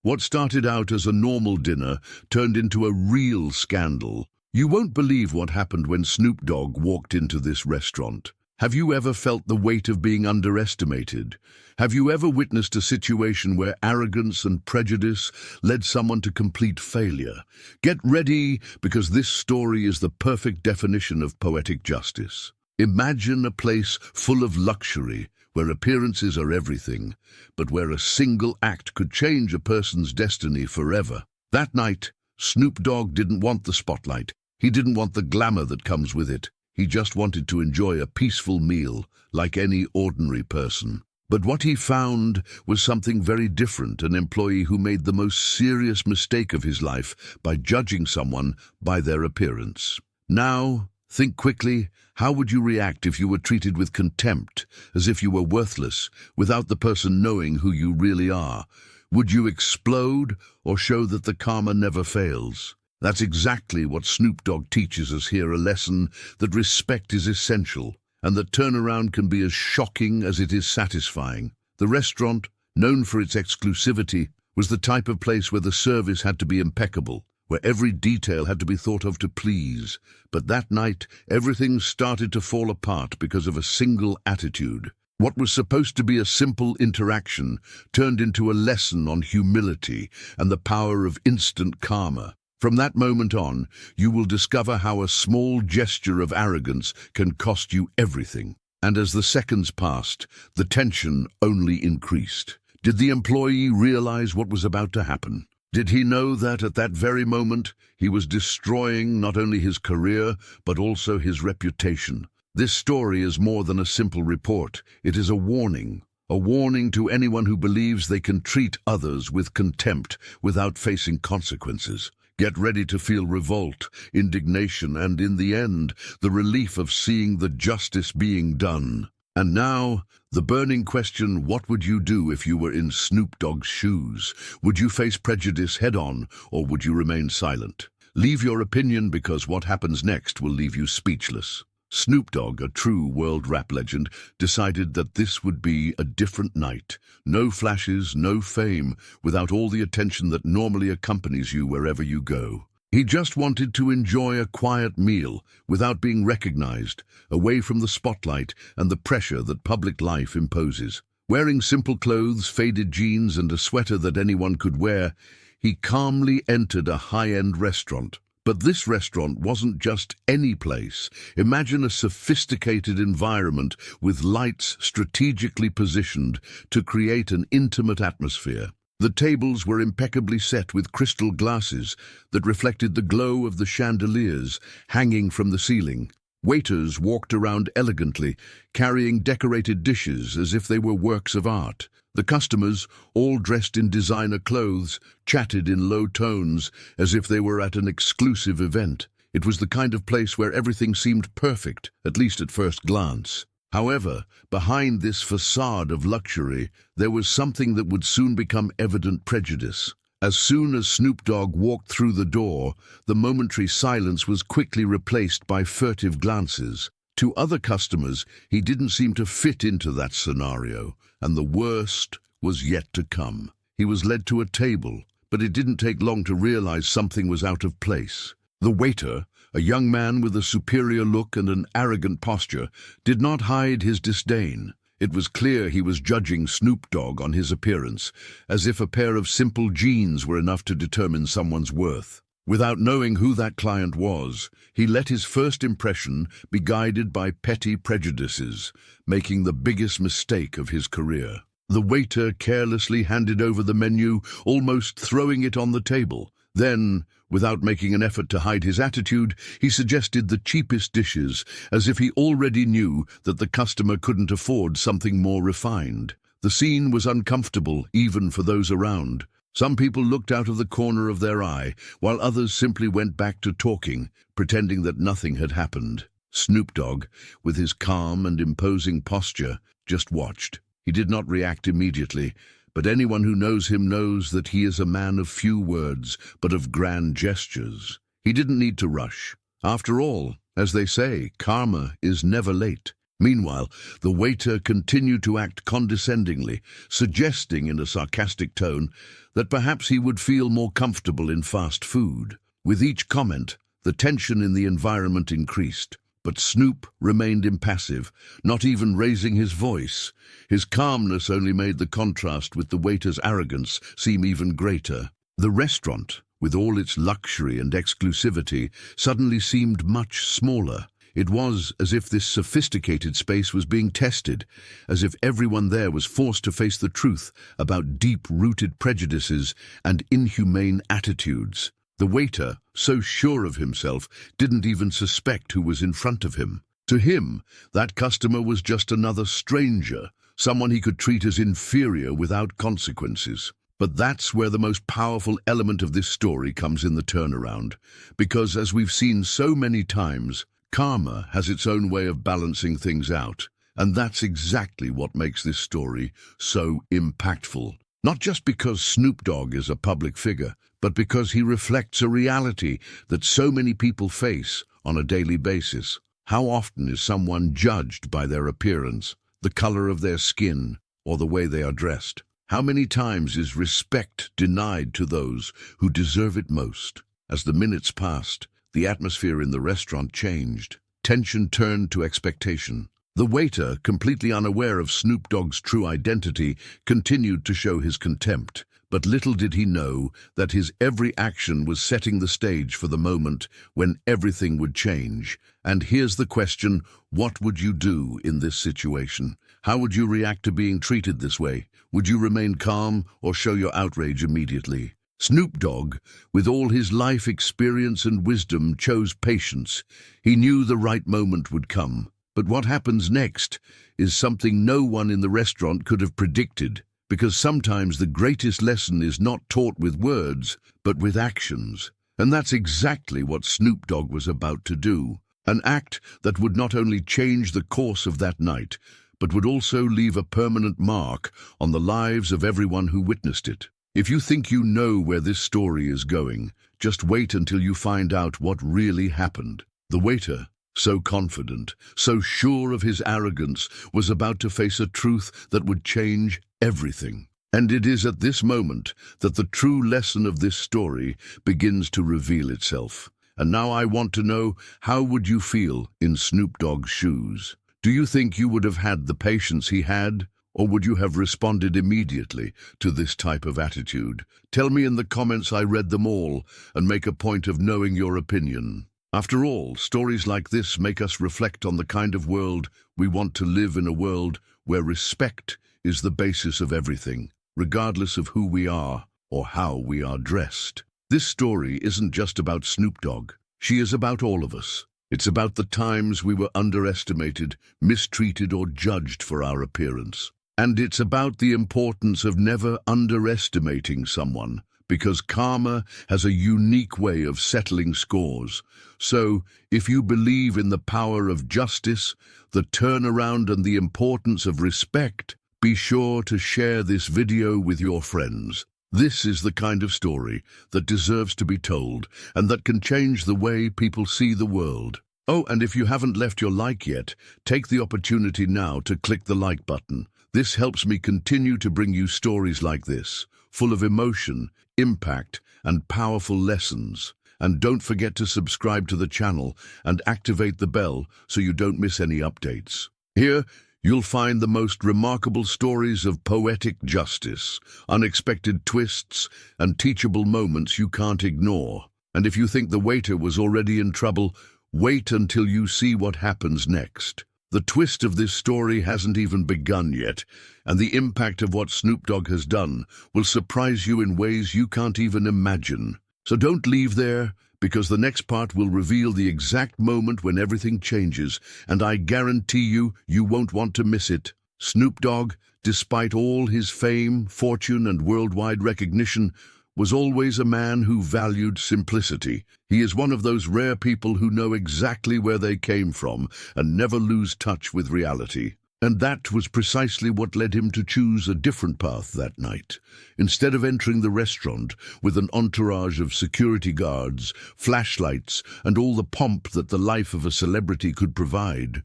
What started out as a normal dinner turned into a real scandal. You won't believe what happened when Snoop Dogg walked into this restaurant. Have you ever felt the weight of being underestimated? Have you ever witnessed a situation where arrogance and prejudice led someone to complete failure? Get ready, because this story is the perfect definition of poetic justice. Imagine a place full of luxury, where appearances are everything, but where a single act could change a person's destiny forever. That night, Snoop Dogg didn't want the spotlight. He didn't want the glamour that comes with it. He just wanted to enjoy a peaceful meal, like any ordinary person. But what he found was something very different, an employee who made the most serious mistake of his life by judging someone by their appearance. Now, think quickly. How would you react if you were treated with contempt, as if you were worthless, without the person knowing who you really are? Would you explode or show that the karma never fails? That's exactly what Snoop Dogg teaches us here, a lesson that respect is essential, and that turnaround can be as shocking as it is satisfying. The restaurant, known for its exclusivity, was the type of place where the service had to be impeccable, where every detail had to be thought of to please. But that night, everything started to fall apart because of a single attitude. What was supposed to be a simple interaction turned into a lesson on humility and the power of instant karma. From that moment on, you will discover how a small gesture of arrogance can cost you everything. And as the seconds passed, the tension only increased. Did the employee realize what was about to happen? Did he know that at that very moment, he was destroying not only his career, but also his reputation? This story is more than a simple report. It is a warning to anyone who believes they can treat others with contempt without facing consequences. Get ready to feel revolt, indignation, and in the end, the relief of seeing the justice being done. And now, the burning question: what would you do if you were in Snoop Dogg's shoes? Would you face prejudice head-on, or would you remain silent? Leave your opinion, because what happens next will leave you speechless. Snoop Dogg, a true world rap legend, decided that this would be a different night. No flashes, no fame, without all the attention that normally accompanies you wherever you go. He just wanted to enjoy a quiet meal, without being recognized, away from the spotlight and the pressure that public life imposes. Wearing simple clothes, faded jeans, and a sweater that anyone could wear, he calmly entered a high-end restaurant. But this restaurant wasn't just any place. Imagine a sophisticated environment with lights strategically positioned to create an intimate atmosphere. The tables were impeccably set with crystal glasses that reflected the glow of the chandeliers hanging from the ceiling. Waiters walked around elegantly, carrying decorated dishes as if they were works of art. The customers, all dressed in designer clothes, chatted in low tones as if they were at an exclusive event. It was the kind of place where everything seemed perfect, at least at first glance. However, behind this facade of luxury, there was something that would soon become evident: prejudice. As soon as Snoop Dogg walked through the door, the momentary silence was quickly replaced by furtive glances. To other customers, he didn't seem to fit into that scenario, and the worst was yet to come. He was led to a table, but it didn't take long to realize something was out of place. The waiter, a young man with a superior look and an arrogant posture, did not hide his disdain. It was clear he was judging Snoop Dogg on his appearance, as if a pair of simple jeans were enough to determine someone's worth. Without knowing who that client was, he let his first impression be guided by petty prejudices, making the biggest mistake of his career. The waiter carelessly handed over the menu, almost throwing it on the table. Then, without making an effort to hide his attitude, he suggested the cheapest dishes, as if he already knew that the customer couldn't afford something more refined. The scene was uncomfortable, even for those around. Some people looked out of the corner of their eye, while others simply went back to talking, pretending that nothing had happened. Snoop Dogg, with his calm and imposing posture, just watched. He did not react immediately, but anyone who knows him knows that he is a man of few words, but of grand gestures. He didn't need to rush. After all, as they say, karma is never late. Meanwhile, the waiter continued to act condescendingly, suggesting in a sarcastic tone that perhaps he would feel more comfortable in fast food. With each comment, the tension in the environment increased. But Snoop remained impassive, not even raising his voice. His calmness only made the contrast with the waiter's arrogance seem even greater. The restaurant, with all its luxury and exclusivity, suddenly seemed much smaller. It was as if this sophisticated space was being tested, as if everyone there was forced to face the truth about deep-rooted prejudices and inhumane attitudes. The waiter, so sure of himself, didn't even suspect who was in front of him. To him, that customer was just another stranger, someone he could treat as inferior without consequences. But that's where the most powerful element of this story comes in the turnaround, because as we've seen so many times, karma has its own way of balancing things out, and that's exactly what makes this story so impactful. Not just because Snoop Dogg is a public figure, but because he reflects a reality that so many people face on a daily basis. How often is someone judged by their appearance, the color of their skin, or the way they are dressed? How many times is respect denied to those who deserve it most? As the minutes passed, the atmosphere in the restaurant changed. Tension turned to expectation. The waiter, completely unaware of Snoop Dogg's true identity, continued to show his contempt. But little did he know that his every action was setting the stage for the moment when everything would change. And here's the question: what would you do in this situation? How would you react to being treated this way? Would you remain calm or show your outrage immediately? Snoop Dogg, with all his life experience and wisdom, chose patience. He knew the right moment would come. But what happens next is something no one in the restaurant could have predicted. Because sometimes the greatest lesson is not taught with words, but with actions. And that's exactly what Snoop Dogg was about to do. An act that would not only change the course of that night, but would also leave a permanent mark on the lives of everyone who witnessed it. If you think you know where this story is going, just wait until you find out what really happened. The waiter, so confident, so sure of his arrogance, was about to face a truth that would change everything. And it is at this moment that the true lesson of this story begins to reveal itself. And now I want to know, how would you feel in Snoop Dogg's shoes? Do you think you would have had the patience he had? Or would you have responded immediately to this type of attitude? Tell me in the comments. I read them all and make a point of knowing your opinion. After all, stories like this make us reflect on the kind of world we want to live in, a world where respect is the basis of everything, regardless of who we are or how we are dressed. This story isn't just about Snoop Dogg. She is about all of us. It's about the times we were underestimated, mistreated, or judged for our appearance. And it's about the importance of never underestimating someone, because karma has a unique way of settling scores. So, if you believe in the power of justice, the turnaround, and the importance of respect, be sure to share this video with your friends. This is the kind of story that deserves to be told and that can change the way people see the world. Oh, and if you haven't left your like yet, take the opportunity now to click the like button. This helps me continue to bring you stories like this, full of emotion, impact, and powerful lessons. And don't forget to subscribe to the channel and activate the bell so you don't miss any updates. Here, you'll find the most remarkable stories of poetic justice, unexpected twists, and teachable moments you can't ignore. And if you think the waiter was already in trouble, wait until you see what happens next. The twist of this story hasn't even begun yet, and the impact of what Snoop Dogg has done will surprise you in ways you can't even imagine. So don't leave there, because the next part will reveal the exact moment when everything changes, and I guarantee you, you won't want to miss it. Snoop Dogg, despite all his fame, fortune, and worldwide recognition, was always a man who valued simplicity. He is one of those rare people who know exactly where they came from and never lose touch with reality. And that was precisely what led him to choose a different path that night. Instead of entering the restaurant with an entourage of security guards, flashlights, and all the pomp that the life of a celebrity could provide,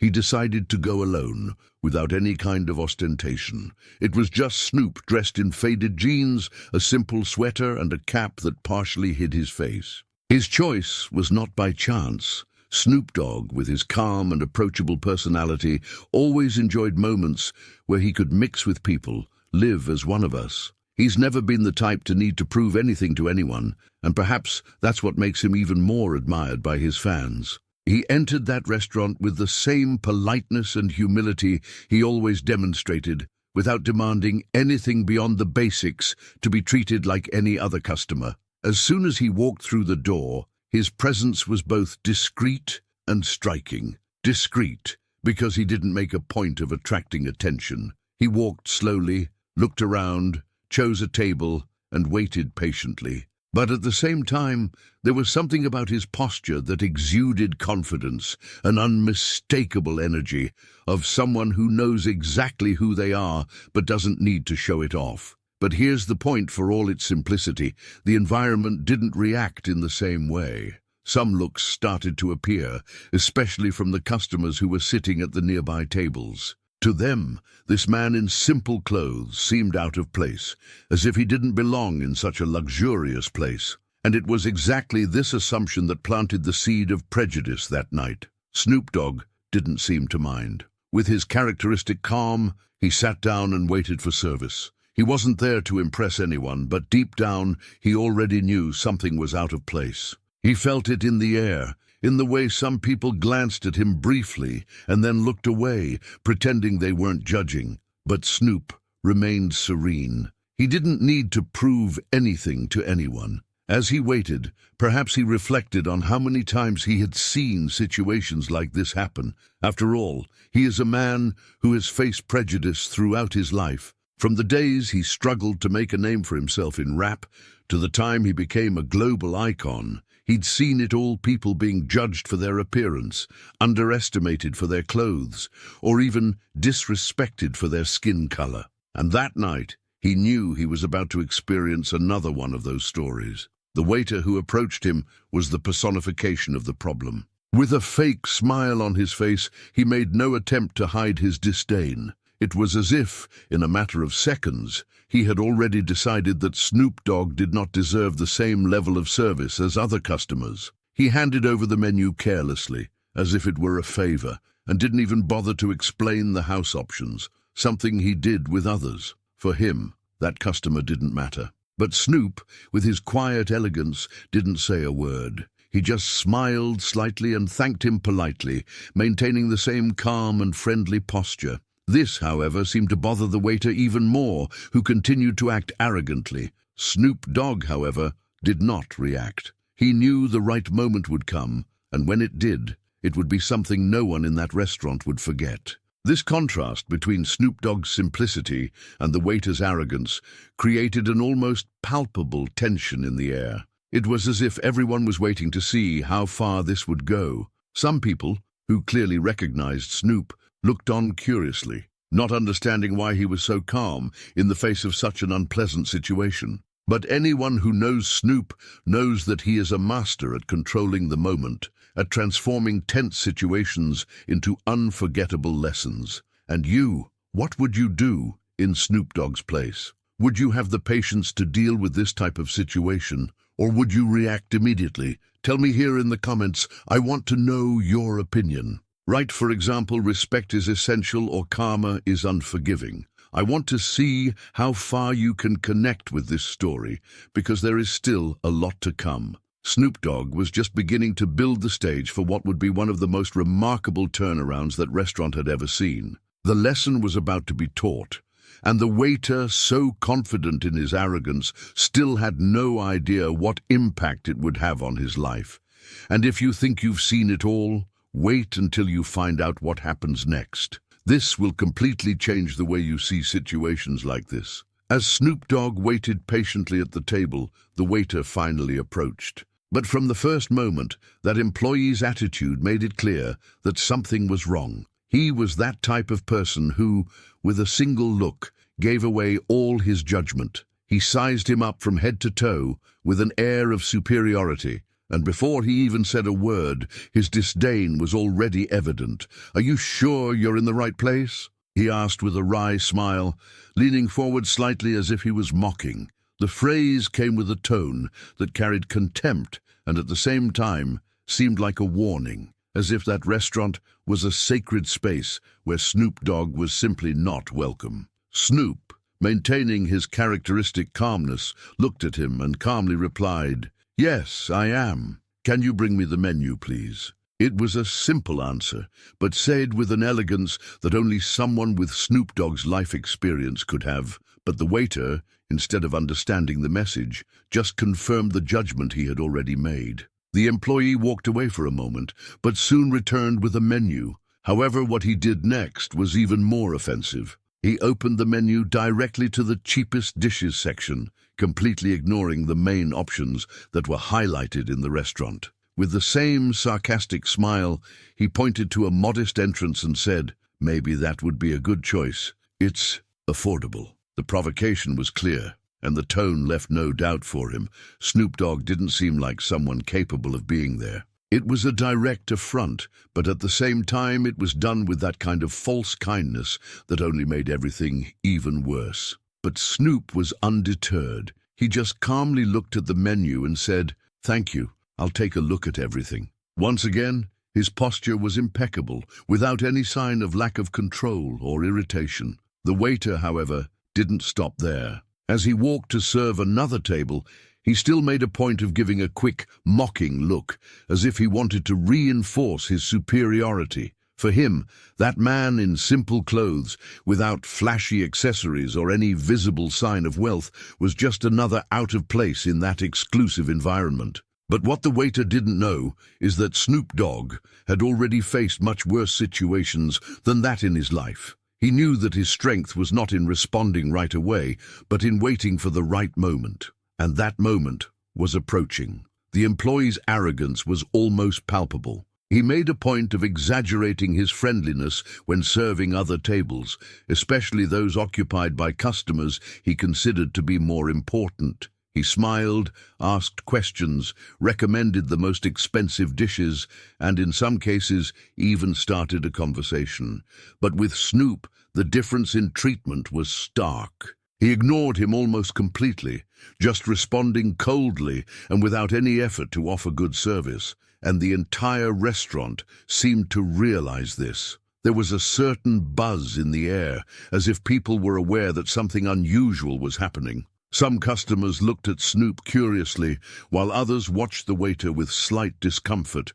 he decided to go alone, without any kind of ostentation. It was just Snoop dressed in faded jeans, a simple sweater, and a cap that partially hid his face. His choice was not by chance. Snoop Dogg, with his calm and approachable personality, always enjoyed moments where he could mix with people, live as one of us. He's never been the type to need to prove anything to anyone, and perhaps that's what makes him even more admired by his fans. He entered that restaurant with the same politeness and humility he always demonstrated, without demanding anything beyond the basics to be treated like any other customer. As soon as he walked through the door, his presence was both discreet and striking. Discreet, because he didn't make a point of attracting attention. He walked slowly, looked around, chose a table, and waited patiently. But at the same time, there was something about his posture that exuded confidence, an unmistakable energy of someone who knows exactly who they are but doesn't need to show it off. But here's the point: for all its simplicity, the environment didn't react in the same way. Some looks started to appear, especially from the customers who were sitting at the nearby tables. To them, this man in simple clothes seemed out of place, as if he didn't belong in such a luxurious place. And it was exactly this assumption that planted the seed of prejudice that night. Snoop Dogg didn't seem to mind. With his characteristic calm, he sat down and waited for service. He wasn't there to impress anyone, but deep down, he already knew something was out of place. He felt it in the air, in the way some people glanced at him briefly and then looked away, pretending they weren't judging. But Snoop remained serene. He didn't need to prove anything to anyone. As he waited, perhaps he reflected on how many times he had seen situations like this happen. After all, he is a man who has faced prejudice throughout his life. From the days he struggled to make a name for himself in rap, to the time he became a global icon, he'd seen it all: people being judged for their appearance, underestimated for their clothes, or even disrespected for their skin color. And that night, he knew he was about to experience another one of those stories. The waiter who approached him was the personification of the problem. With a fake smile on his face, he made no attempt to hide his disdain. It was as if, in a matter of seconds, he had already decided that Snoop Dogg did not deserve the same level of service as other customers. He handed over the menu carelessly, as if it were a favor, and didn't even bother to explain the house options, something he did with others. For him, that customer didn't matter. But Snoop, with his quiet elegance, didn't say a word. He just smiled slightly and thanked him politely, maintaining the same calm and friendly posture. This, however, seemed to bother the waiter even more, who continued to act arrogantly. Snoop Dogg, however, did not react. He knew the right moment would come, and when it did, it would be something no one in that restaurant would forget. This contrast between Snoop Dogg's simplicity and the waiter's arrogance created an almost palpable tension in the air. It was as if everyone was waiting to see how far this would go. Some people, who clearly recognized Snoop, looked on curiously, not understanding why he was so calm in the face of such an unpleasant situation. But anyone who knows Snoop knows that he is a master at controlling the moment, at transforming tense situations into unforgettable lessons. And you, what would you do in Snoop Dogg's place? Would you have the patience to deal with this type of situation, or would you react immediately? Tell me here in the comments. I want to know your opinion. Write, for example, respect is essential or karma is unforgiving. I want to see how far you can connect with this story, because there is still a lot to come. Snoop Dogg was just beginning to build the stage for what would be one of the most remarkable turnarounds that restaurant had ever seen. The lesson was about to be taught, and the waiter, so confident in his arrogance, still had no idea what impact it would have on his life. And if you think you've seen it all, wait until you find out what happens next. This will completely change the way you see situations like this. As Snoop Dogg waited patiently at the table, the waiter finally approached. But from the first moment, that employee's attitude made it clear that something was wrong. He was that type of person who, with a single look, gave away all his judgment. He sized him up from head to toe with an air of superiority, And before he even said a word, his disdain was already evident. "Are you sure you're in the right place?" he asked with a wry smile, leaning forward slightly as if he was mocking. The phrase came with a tone that carried contempt and at the same time seemed like a warning, as if that restaurant was a sacred space where Snoop Dogg was simply not welcome. Snoop, maintaining his characteristic calmness, looked at him and calmly replied, "Yes, I am. Can you bring me the menu, please?" It was a simple answer, but said with an elegance that only someone with Snoop Dogg's life experience could have. But the waiter, instead of understanding the message, just confirmed the judgment he had already made. The employee walked away for a moment, but soon returned with a menu. However, what he did next was even more offensive. He opened the menu directly to the cheapest dishes section, completely ignoring the main options that were highlighted in the restaurant. With the same sarcastic smile, he pointed to a modest entrance and said, "Maybe that would be a good choice. It's affordable." The provocation was clear, and the tone left no doubt for him. Snoop Dogg didn't seem like someone capable of being there. It was a direct affront, but at the same time it was done with that kind of false kindness that only made everything even worse. But Snoop was undeterred. He just calmly looked at the menu and said, "Thank you, I'll take a look at everything." Once again, his posture was impeccable, without any sign of lack of control or irritation. The waiter, however, didn't stop there. As he walked to serve another table, he still made a point of giving a quick, mocking look, as if he wanted to reinforce his superiority. For him, that man in simple clothes, without flashy accessories or any visible sign of wealth, was just another out of place in that exclusive environment. But what the waiter didn't know is that Snoop Dogg had already faced much worse situations than that in his life. He knew that his strength was not in responding right away, but in waiting for the right moment. And that moment was approaching. The employee's arrogance was almost palpable. He made a point of exaggerating his friendliness when serving other tables, especially those occupied by customers he considered to be more important. He smiled, asked questions, recommended the most expensive dishes, and in some cases even started a conversation. But with Snoop, the difference in treatment was stark. He ignored him almost completely, just responding coldly and without any effort to offer good service. And the entire restaurant seemed to realize this. There was a certain buzz in the air, as if people were aware that something unusual was happening. Some customers looked at Snoop curiously, while others watched the waiter with slight discomfort,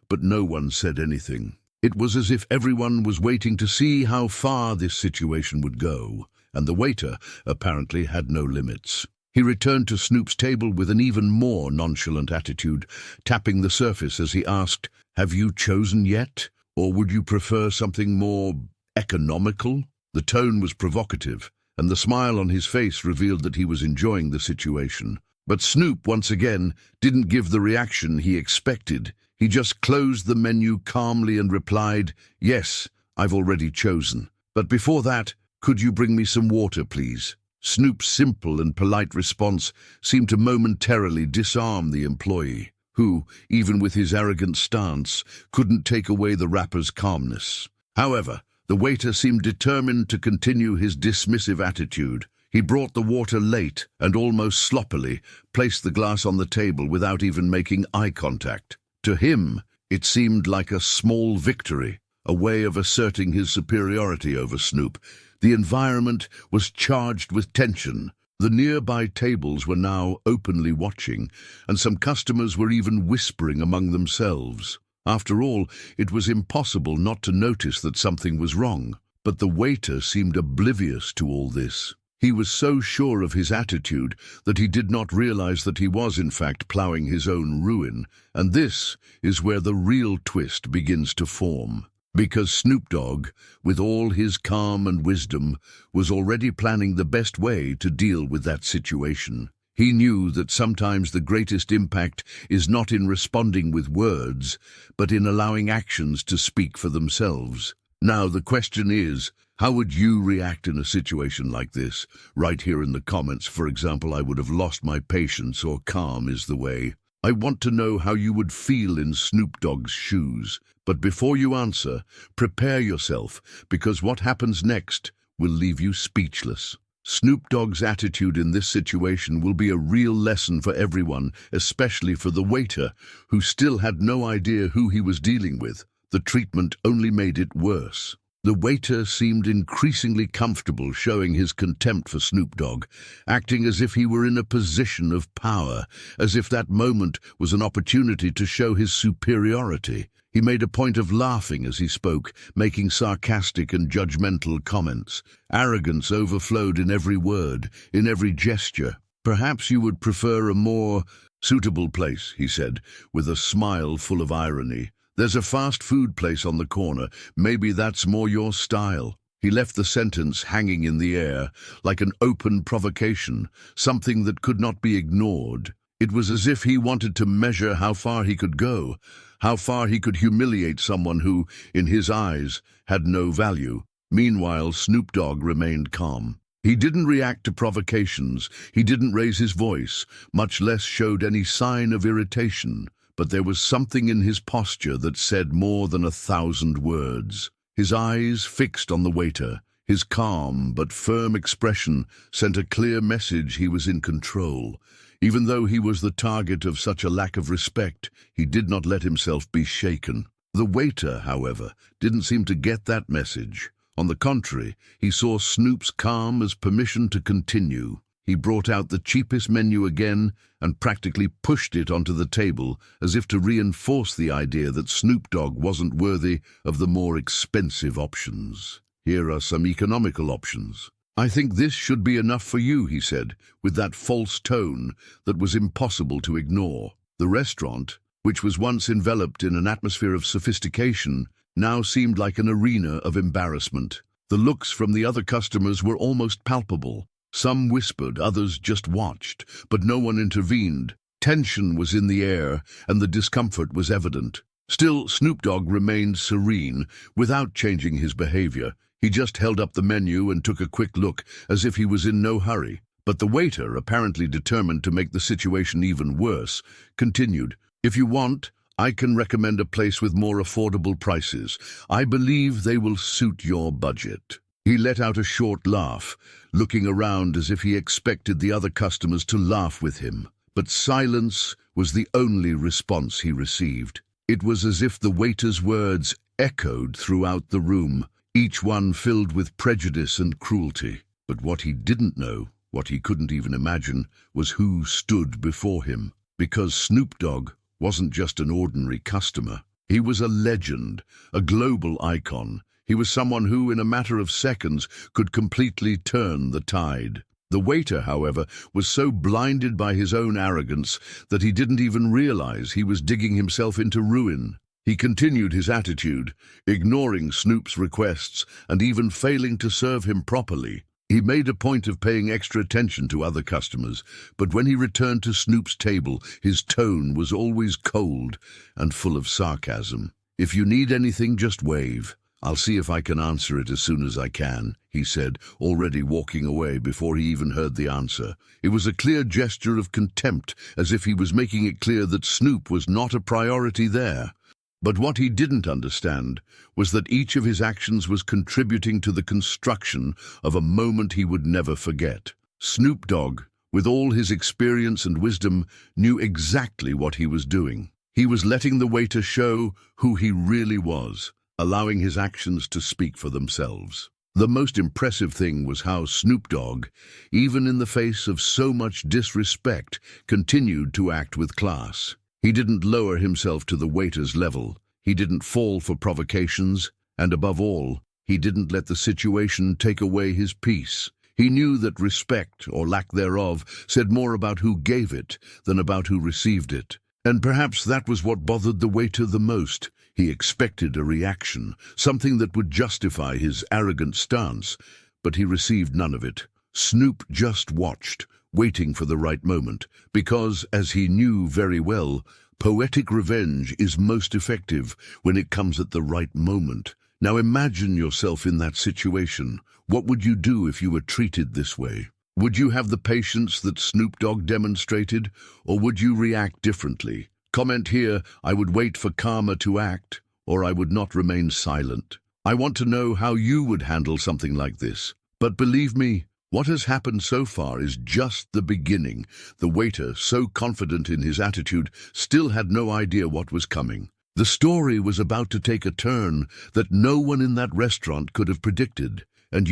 but no one said anything. It was as if everyone was waiting to see how far this situation would go, and the waiter apparently had no limits. He returned to Snoop's table with an even more nonchalant attitude, tapping the surface as he asked, "Have you chosen yet? Or would you prefer something more economical?" The tone was provocative, and the smile on his face revealed that he was enjoying the situation. But Snoop, once again, didn't give the reaction he expected. He just closed the menu calmly and replied, "Yes, I've already chosen. But before that, could you bring me some water, please?" Snoop's simple and polite response seemed to momentarily disarm the employee, who, even with his arrogant stance, couldn't take away the rapper's calmness. However, the waiter seemed determined to continue his dismissive attitude. He brought the water late and almost sloppily placed the glass on the table without even making eye contact. To him, it seemed like a small victory, a way of asserting his superiority over Snoop. The environment was charged with tension. The nearby tables were now openly watching, and some customers were even whispering among themselves. After all, it was impossible not to notice that something was wrong. But the waiter seemed oblivious to all this. He was so sure of his attitude that he did not realize that he was in fact plowing his own ruin. And this is where the real twist begins to form. Because Snoop Dogg, with all his calm and wisdom, was already planning the best way to deal with that situation. He knew that sometimes the greatest impact is not in responding with words, but in allowing actions to speak for themselves. Now the question is, how would you react in a situation like this? Right here in the comments, for example, I would have lost my patience, or calm is the way. I want to know how you would feel in Snoop Dogg's shoes. But before you answer, prepare yourself, because what happens next will leave you speechless. Snoop Dogg's attitude in this situation will be a real lesson for everyone, especially for the waiter, who still had no idea who he was dealing with. The treatment only made it worse. The waiter seemed increasingly comfortable showing his contempt for Snoop Dogg, acting as if he were in a position of power, as if that moment was an opportunity to show his superiority. He made a point of laughing as he spoke, making sarcastic and judgmental comments. Arrogance overflowed in every word, in every gesture. "Perhaps you would prefer a more suitable place," he said, with a smile full of irony. "There's a fast food place on the corner. Maybe that's more your style." He left the sentence hanging in the air, like an open provocation, something that could not be ignored. It was as if he wanted to measure how far he could go, how far he could humiliate someone who, in his eyes, had no value. Meanwhile, Snoop Dogg remained calm. He didn't react to provocations, he didn't raise his voice, much less showed any sign of irritation. But there was something in his posture that said more than 1,000 words. His eyes fixed on the waiter, his calm but firm expression sent a clear message he was in control. Even though he was the target of such a lack of respect, he did not let himself be shaken. The waiter, however, didn't seem to get that message. On the contrary, he saw Snoop's calm as permission to continue. He brought out the cheapest menu again and practically pushed it onto the table as if to reinforce the idea that Snoop Dogg wasn't worthy of the more expensive options. "Here are some economical options. I think this should be enough for you," he said, with that false tone that was impossible to ignore. The restaurant, which was once enveloped in an atmosphere of sophistication, now seemed like an arena of embarrassment. The looks from the other customers were almost palpable. Some whispered, others just watched, but no one intervened. Tension was in the air, and the discomfort was evident. Still, Snoop Dogg remained serene, without changing his behavior. He just held up the menu and took a quick look, as if he was in no hurry. But the waiter, apparently determined to make the situation even worse, continued, "If you want, I can recommend a place with more affordable prices. I believe they will suit your budget." He let out a short laugh, looking around as if he expected the other customers to laugh with him. But silence was the only response he received. It was as if the waiter's words echoed throughout the room, each one filled with prejudice and cruelty. But what he didn't know, what he couldn't even imagine, was who stood before him. Because Snoop Dogg wasn't just an ordinary customer. He was a legend, a global icon. He was someone who, in a matter of seconds, could completely turn the tide. The waiter, however, was so blinded by his own arrogance that he didn't even realize he was digging himself into ruin. He continued his attitude, ignoring Snoop's requests and even failing to serve him properly. He made a point of paying extra attention to other customers, but when he returned to Snoop's table, his tone was always cold and full of sarcasm. "If you need anything, just wave. I'll see if I can answer it as soon as I can," he said, already walking away before he even heard the answer. It was a clear gesture of contempt, as if he was making it clear that Snoop was not a priority there. But what he didn't understand was that each of his actions was contributing to the construction of a moment he would never forget. Snoop Dogg, with all his experience and wisdom, knew exactly what he was doing. He was letting the waiter show who he really was, allowing his actions to speak for themselves. The most impressive thing was how Snoop Dogg, even in the face of so much disrespect, continued to act with class. He didn't lower himself to the waiter's level. He didn't fall for provocations, and above all, he didn't let the situation take away his peace. He knew that respect, or lack thereof, said more about who gave it than about who received it. And perhaps that was what bothered the waiter the most. He expected a reaction, something that would justify his arrogant stance, but he received none of it. Snoop just watched, waiting for the right moment, because, as he knew very well, poetic revenge is most effective when it comes at the right moment. Now imagine yourself in that situation. What would you do if you were treated this way? Would you have the patience that Snoop Dogg demonstrated, or would you react differently? Comment here, I would wait for karma to act, or I would not remain silent. I want to know how you would handle something like this. But believe me, what has happened so far is just the beginning. The waiter, so confident in his attitude, still had no idea what was coming. The story was about to take a turn that no one in that restaurant could have predicted. And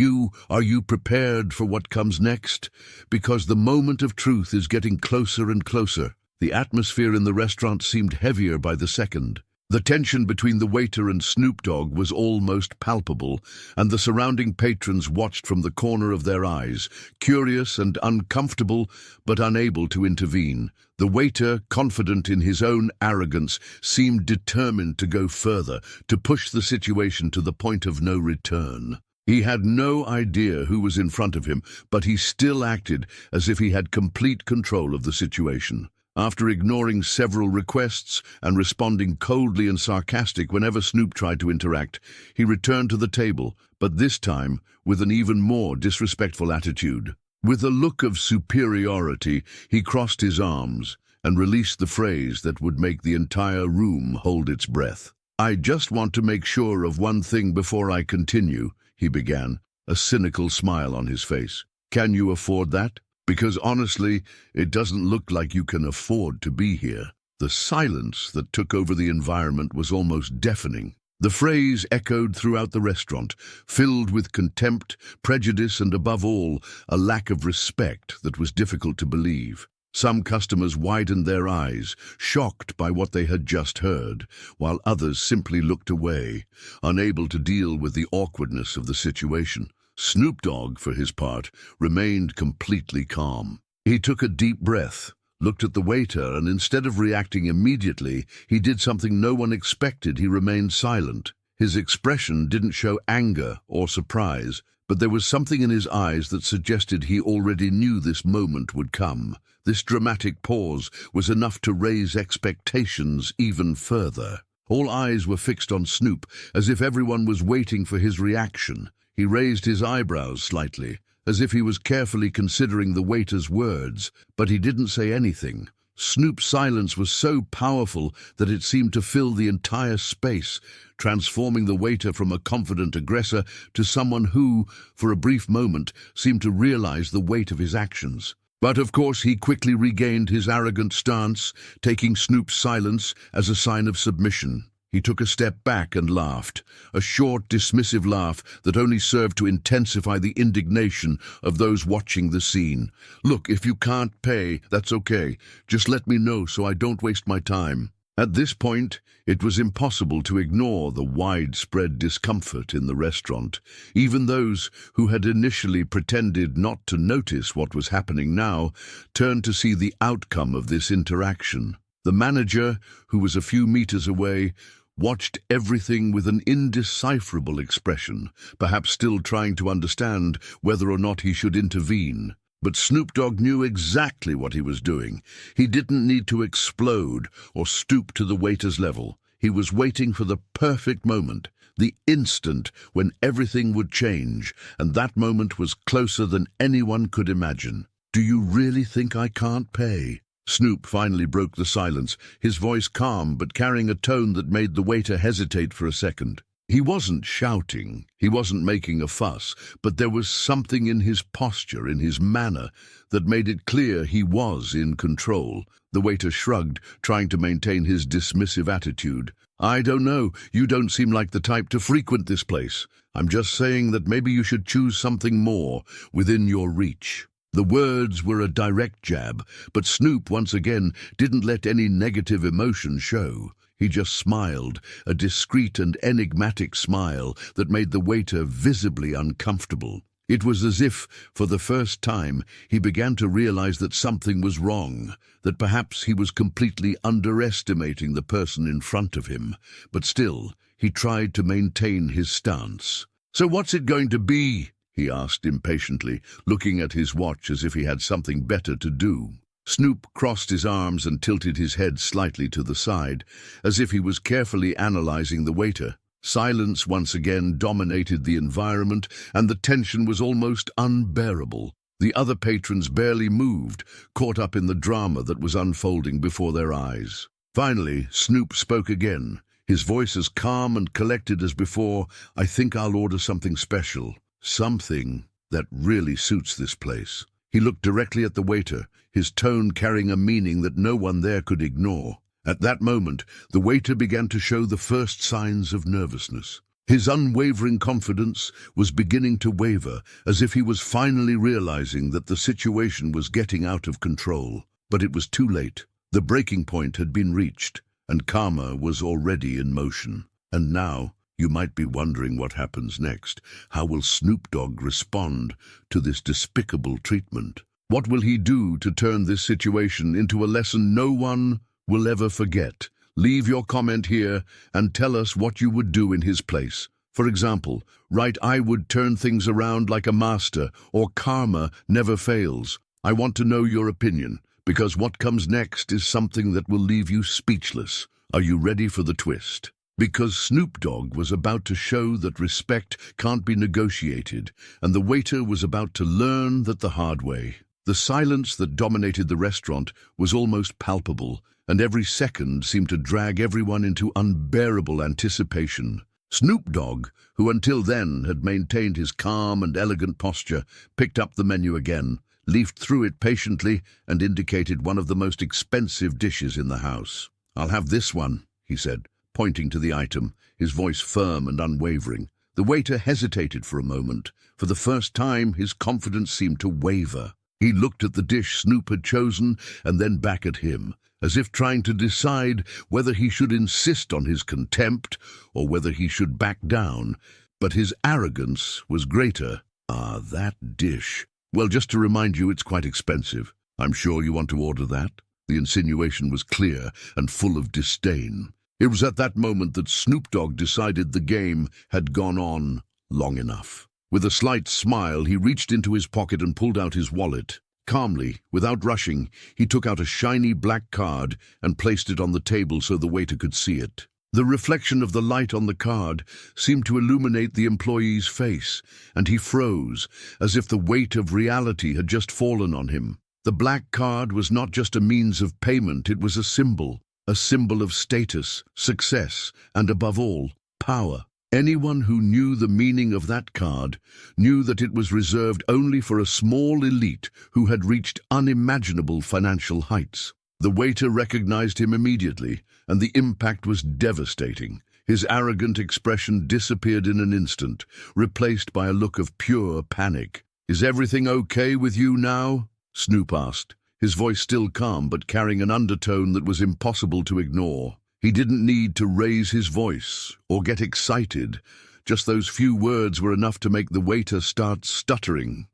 are you prepared for what comes next? Because the moment of truth is getting closer and closer. The atmosphere in the restaurant seemed heavier by the second. The tension between the waiter and Snoop Dogg was almost palpable, and the surrounding patrons watched from the corner of their eyes, curious and uncomfortable, but unable to intervene. The waiter, confident in his own arrogance, seemed determined to go further, to push the situation to the point of no return. He had no idea who was in front of him, but he still acted as if he had complete control of the situation. After ignoring several requests and responding coldly and sarcastic whenever Snoop tried to interact, he returned to the table, but this time with an even more disrespectful attitude. With a look of superiority, he crossed his arms and released the phrase that would make the entire room hold its breath. "I just want to make sure of one thing before I continue," he began, a cynical smile on his face. "Can you afford that? Because honestly, it doesn't look like you can afford to be here." The silence that took over the environment was almost deafening. The phrase echoed throughout the restaurant, filled with contempt, prejudice, and above all, a lack of respect that was difficult to believe. Some customers widened their eyes, shocked by what they had just heard, while others simply looked away, unable to deal with the awkwardness of the situation. Snoop Dogg, for his part, remained completely calm. He took a deep breath, looked at the waiter, and instead of reacting immediately, he did something no one expected. He remained silent. His expression didn't show anger or surprise, but there was something in his eyes that suggested he already knew this moment would come. This dramatic pause was enough to raise expectations even further. All eyes were fixed on Snoop, as if everyone was waiting for his reaction. He raised his eyebrows slightly, as if he was carefully considering the waiter's words, but he didn't say anything. Snoop's silence was so powerful that it seemed to fill the entire space, transforming the waiter from a confident aggressor to someone who, for a brief moment, seemed to realize the weight of his actions. But of course he quickly regained his arrogant stance, taking Snoop's silence as a sign of submission. He took a step back and laughed, a short, dismissive laugh that only served to intensify the indignation of those watching the scene. "Look, if you can't pay, that's okay. Just let me know so I don't waste my time." At this point, it was impossible to ignore the widespread discomfort in the restaurant. Even those who had initially pretended not to notice what was happening now turned to see the outcome of this interaction. The manager, who was a few meters away, watched everything with an indecipherable expression, perhaps still trying to understand whether or not he should intervene. But Snoop Dogg knew exactly what he was doing. He didn't need to explode or stoop to the waiter's level. He was waiting for the perfect moment, the instant when everything would change, and that moment was closer than anyone could imagine. "Do you really think I can't pay?" Snoop finally broke the silence, his voice calm but carrying a tone that made the waiter hesitate for a second. He wasn't shouting, he wasn't making a fuss, but there was something in his posture, in his manner, that made it clear he was in control. The waiter shrugged, trying to maintain his dismissive attitude. "I don't know, you don't seem like the type to frequent this place. I'm just saying that maybe you should choose something more within your reach." The words were a direct jab, but Snoop once again didn't let any negative emotion show. He just smiled, a discreet and enigmatic smile that made the waiter visibly uncomfortable. It was as if, for the first time, he began to realize that something was wrong, that perhaps he was completely underestimating the person in front of him. But still, he tried to maintain his stance. "So what's it going to be?" he asked impatiently, looking at his watch as if he had something better to do. Snoop crossed his arms and tilted his head slightly to the side, as if he was carefully analyzing the waiter. Silence once again dominated the environment, and the tension was almost unbearable. The other patrons barely moved, caught up in the drama that was unfolding before their eyes. Finally, Snoop spoke again, his voice as calm and collected as before. "I think I'll order something special, something that really suits this place." He looked directly at the waiter, his tone carrying a meaning that no one there could ignore. At that moment, the waiter began to show the first signs of nervousness. His unwavering confidence was beginning to waver, as if he was finally realizing that the situation was getting out of control. But it was too late. The breaking point had been reached, and karma was already in motion. And now, you might be wondering what happens next. How will Snoop Dogg respond to this despicable treatment? What will he do to turn this situation into a lesson no one will ever forget? Leave your comment here and tell us what you would do in his place. For example, write "I would turn things around like a master," or "Karma never fails." I want to know your opinion, because what comes next is something that will leave you speechless. Are you ready for the twist? Because Snoop Dogg was about to show that respect can't be negotiated, and the waiter was about to learn that the hard way. The silence that dominated the restaurant was almost palpable, and every second seemed to drag everyone into unbearable anticipation. Snoop Dogg, who until then had maintained his calm and elegant posture, picked up the menu again, leafed through it patiently, and indicated one of the most expensive dishes in the house. "I'll have this one," he said, pointing to the item, his voice firm and unwavering. The waiter hesitated for a moment. For the first time, his confidence seemed to waver. He looked at the dish Snoop had chosen and then back at him, as if trying to decide whether he should insist on his contempt or whether he should back down. But his arrogance was greater. "Ah, that dish. Well, just to remind you, it's quite expensive. I'm sure you want to order that?" The insinuation was clear and full of disdain. It was at that moment that Snoop Dogg decided the game had gone on long enough. With a slight smile, he reached into his pocket and pulled out his wallet. Calmly, without rushing, he took out a shiny black card and placed it on the table so the waiter could see it. The reflection of the light on the card seemed to illuminate the employee's face, and he froze, as if the weight of reality had just fallen on him. The black card was not just a means of payment, it was a symbol of status, success, and above all, power. Anyone who knew the meaning of that card knew that it was reserved only for a small elite who had reached unimaginable financial heights. The waiter recognized him immediately, and the impact was devastating. His arrogant expression disappeared in an instant, replaced by a look of pure panic. "Is everything okay with you now?" Snoop asked, his voice still calm but carrying an undertone that was impossible to ignore. He didn't need to raise his voice or get excited. Just those few words were enough to make the waiter start stuttering.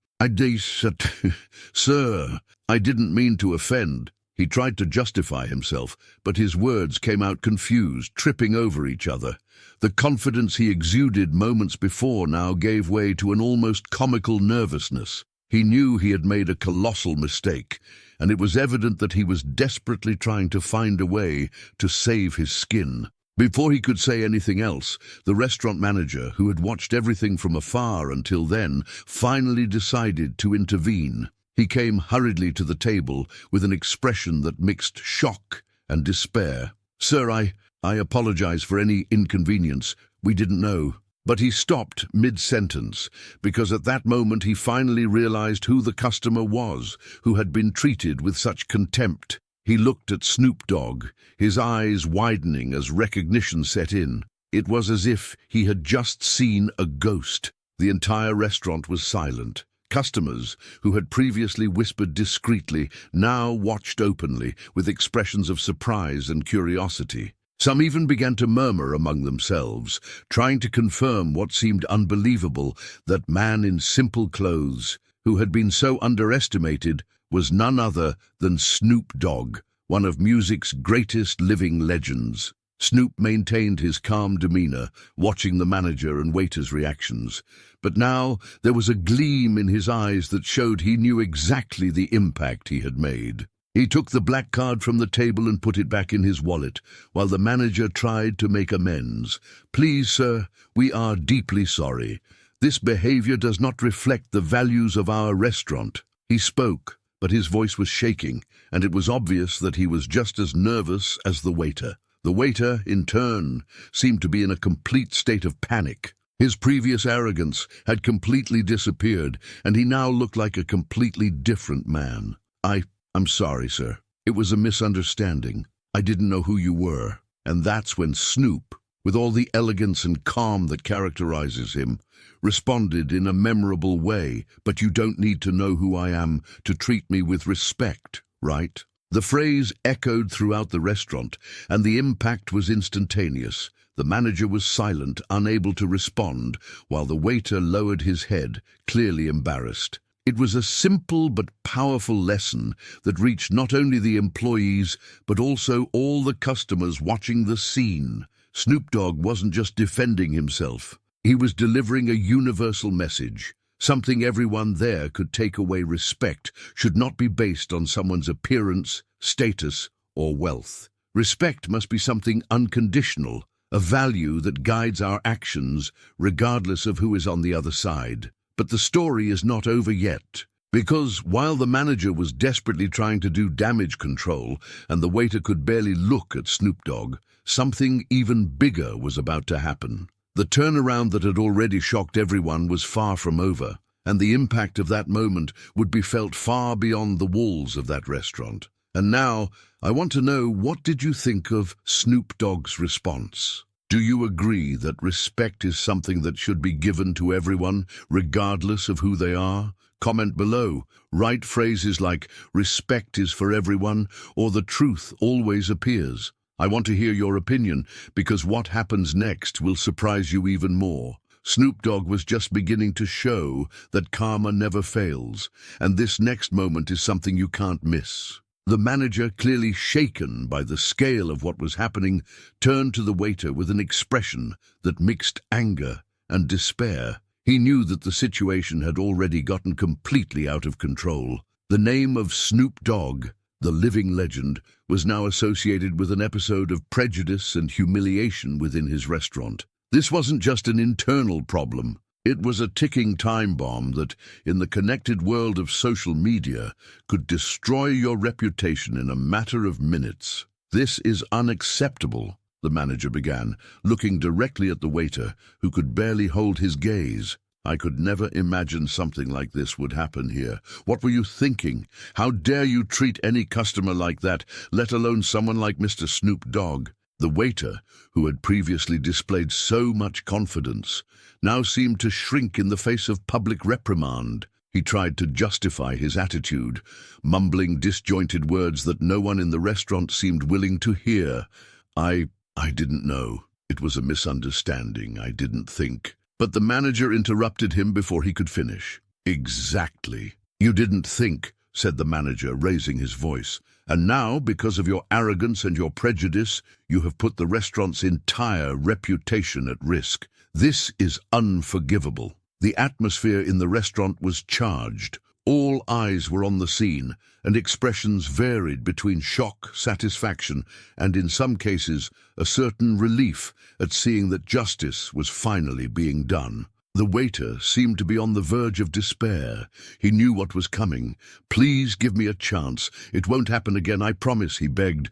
Sir, I didn't mean to offend." He tried to justify himself, but his words came out confused, tripping over each other. The confidence he exuded moments before now gave way to an almost comical nervousness. He knew he had made a colossal mistake, and it was evident that he was desperately trying to find a way to save his skin. Before he could say anything else, the restaurant manager, who had watched everything from afar until then, finally decided to intervene. He came hurriedly to the table with an expression that mixed shock and despair. "Sir, I apologize for any inconvenience. We didn't know." But he stopped mid-sentence, because at that moment he finally realized who the customer was, who had been treated with such contempt. He looked at Snoop Dogg, his eyes widening as recognition set in. It was as if he had just seen a ghost. The entire restaurant was silent. Customers, who had previously whispered discreetly, now watched openly, with expressions of surprise and curiosity. Some even began to murmur among themselves, trying to confirm what seemed unbelievable, that man in simple clothes, who had been so underestimated, was none other than Snoop Dogg, one of music's greatest living legends. Snoop maintained his calm demeanor, watching the manager and waiter's reactions. But now there was a gleam in his eyes that showed he knew exactly the impact he had made. He took the black card from the table and put it back in his wallet, while the manager tried to make amends. "Please, sir, we are deeply sorry. This behavior does not reflect the values of our restaurant." He spoke, but his voice was shaking, and it was obvious that he was just as nervous as the waiter. The waiter, in turn, seemed to be in a complete state of panic. His previous arrogance had completely disappeared, and he now looked like a completely different man. I'm sorry, sir. It was a misunderstanding. I didn't know who you were. And that's when Snoop, with all the elegance and calm that characterizes him, responded in a memorable way. But you don't need to know who I am to treat me with respect, right? The phrase echoed throughout the restaurant, and the impact was instantaneous. The manager was silent, unable to respond, while the waiter lowered his head, clearly embarrassed. It was a simple but powerful lesson that reached not only the employees, but also all the customers watching the scene. Snoop Dogg wasn't just defending himself. He was delivering a universal message. Something everyone there could take away: respect should not be based on someone's appearance, status, or wealth. Respect must be something unconditional, a value that guides our actions, regardless of who is on the other side. But the story is not over yet, because while the manager was desperately trying to do damage control and the waiter could barely look at Snoop Dogg, something even bigger was about to happen. The turnaround that had already shocked everyone was far from over, and the impact of that moment would be felt far beyond the walls of that restaurant. And now, I want to know, what did you think of Snoop Dogg's response? Do you agree that respect is something that should be given to everyone, regardless of who they are? Comment below. Write phrases like "respect is for everyone" or "the truth always appears." I want to hear your opinion, because what happens next will surprise you even more. Snoop Dogg was just beginning to show that karma never fails, and this next moment is something you can't miss. The manager, clearly shaken by the scale of what was happening, turned to the waiter with an expression that mixed anger and despair. He knew that the situation had already gotten completely out of control. The name of Snoop Dogg, the living legend, was now associated with an episode of prejudice and humiliation within his restaurant. This wasn't just an internal problem. It was a ticking time bomb that, in the connected world of social media, could destroy your reputation in a matter of minutes. "This is unacceptable," the manager began, looking directly at the waiter, who could barely hold his gaze. "I could never imagine something like this would happen here. What were you thinking? How dare you treat any customer like that, let alone someone like Mr. Snoop Dogg?" The waiter, who had previously displayed so much confidence, now seemed to shrink in the face of public reprimand. He tried to justify his attitude, mumbling disjointed words that no one in the restaurant seemed willing to hear. I didn't know. It was a misunderstanding. I didn't think." But the manager interrupted him before he could finish. "Exactly. You didn't think," said the manager, raising his voice. "And now, because of your arrogance and your prejudice, you have put the restaurant's entire reputation at risk. This is unforgivable." The atmosphere in the restaurant was charged. All eyes were on the scene, and expressions varied between shock, satisfaction, and in some cases, a certain relief at seeing that justice was finally being done. The waiter seemed to be on the verge of despair. He knew what was coming. "Please give me a chance. It won't happen again, I promise," he begged.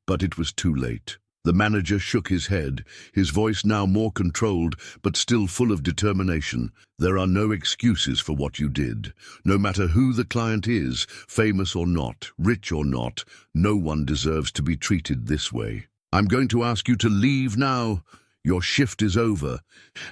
But it was too late. The manager shook his head, his voice now more controlled, but still full of determination. "There are no excuses for what you did. No matter who the client is, famous or not, rich or not, no one deserves to be treated this way. I'm going to ask you to leave now. Your shift is over,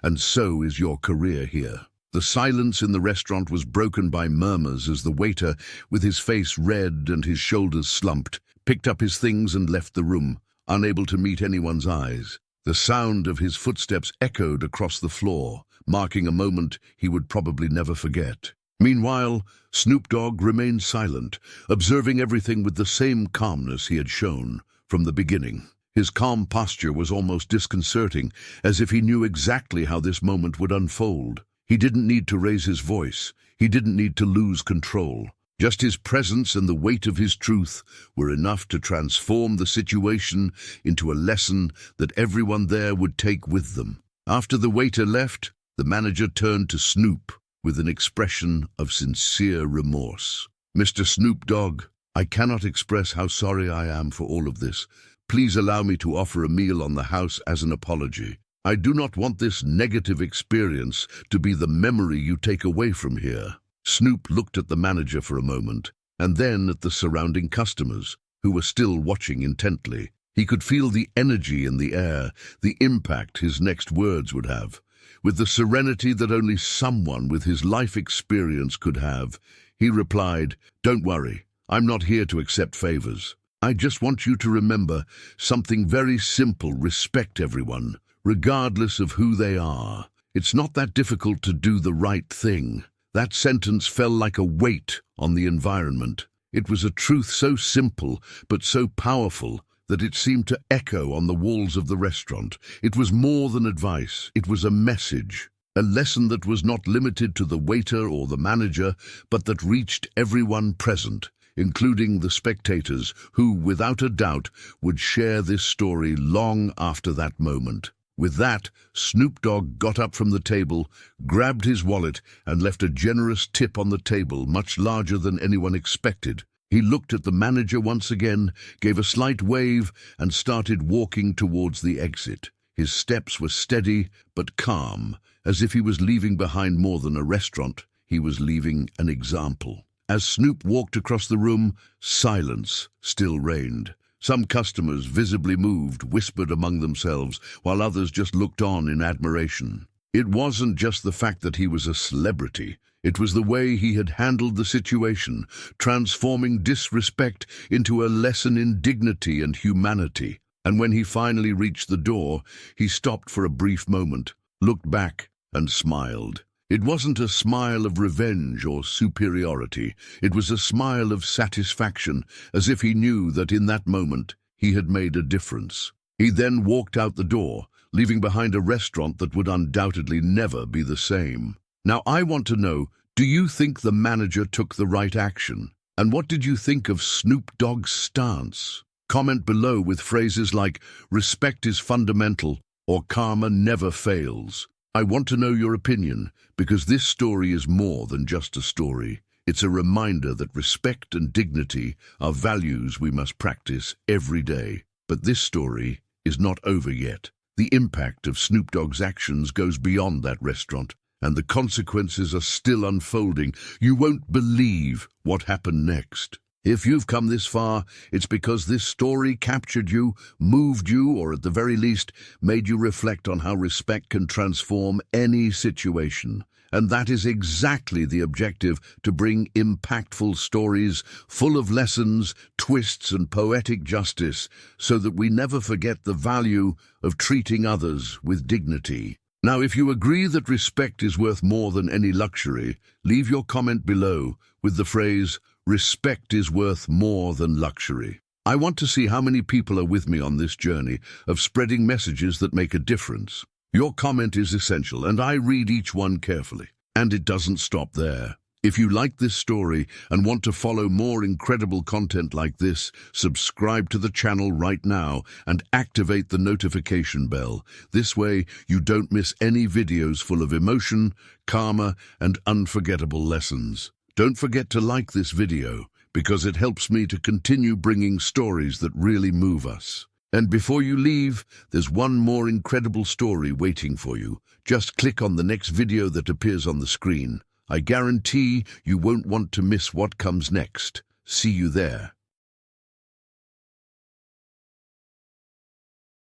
and so is your career here." The silence in the restaurant was broken by murmurs as the waiter, with his face red and his shoulders slumped, picked up his things and left the room, unable to meet anyone's eyes. The sound of his footsteps echoed across the floor, marking a moment he would probably never forget. Meanwhile, Snoop Dogg remained silent, observing everything with the same calmness he had shown from the beginning. His calm posture was almost disconcerting, as if he knew exactly how this moment would unfold. He didn't need to raise his voice. He didn't need to lose control. Just his presence and the weight of his truth were enough to transform the situation into a lesson that everyone there would take with them. After the waiter left, the manager turned to Snoop. with an expression of sincere remorse. "Mr. Snoop Dogg, I cannot express how sorry I am for all of this. Please allow me to offer a meal on the house as an apology. I do not want this negative experience to be the memory you take away from here." Snoop looked at the manager for a moment, and then at the surrounding customers, who were still watching intently. He could feel the energy in the air, the impact his next words would have. With the serenity that only someone with his life experience could have, he replied, "Don't worry, I'm not here to accept favors. I just want you to remember something very simple: respect everyone, regardless of who they are. It's not that difficult to do the right thing." That sentence fell like a weight on the environment. It was a truth so simple but so powerful that it seemed to echo on the walls of the restaurant. It was more than advice, it was a message, a lesson that was not limited to the waiter or the manager, but that reached everyone present, including the spectators who, without a doubt, would share this story long after that moment. With that, Snoop Dogg got up from the table, grabbed his wallet, and left a generous tip on the table, much larger than anyone expected. He looked at the manager once again, gave a slight wave, and started walking towards the exit. His steps were steady but calm, as if he was leaving behind more than a restaurant. He was leaving an example. As Snoop walked across the room, silence still reigned. Some customers, visibly moved, whispered among themselves, while others just looked on in admiration. It wasn't just the fact that he was a celebrity. It was the way he had handled the situation, transforming disrespect into a lesson in dignity and humanity. And when he finally reached the door, he stopped for a brief moment, looked back, and smiled. It wasn't a smile of revenge or superiority. It was a smile of satisfaction, as if he knew that in that moment he had made a difference. He then walked out the door, leaving behind a restaurant that would undoubtedly never be the same. Now, I want to know, do you think the manager took the right action? And what did you think of Snoop Dogg's stance? Comment below with phrases like, "Respect is fundamental," or "Karma never fails." I want to know your opinion, because this story is more than just a story. It's a reminder that respect and dignity are values we must practice every day. But this story is not over yet. The impact of Snoop Dogg's actions goes beyond that restaurant, and the consequences are still unfolding. You won't believe what happened next. If you've come this far, it's because this story captured you, moved you, or at the very least, made you reflect on how respect can transform any situation. And that is exactly the objective, to bring impactful stories full of lessons, twists, and poetic justice, so that we never forget the value of treating others with dignity. Now, if you agree that respect is worth more than any luxury, leave your comment below with the phrase, "Respect is worth more than luxury." I want to see how many people are with me on this journey of spreading messages that make a difference. Your comment is essential, and I read each one carefully. And it doesn't stop there. If you like this story and want to follow more incredible content like this, subscribe to the channel right now and activate the notification bell. This way, you don't miss any videos full of emotion, karma, and unforgettable lessons. Don't forget to like this video, because it helps me to continue bringing stories that really move us. And before you leave, there's one more incredible story waiting for you. Just click on the next video that appears on the screen. I guarantee you won't want to miss what comes next. See you there.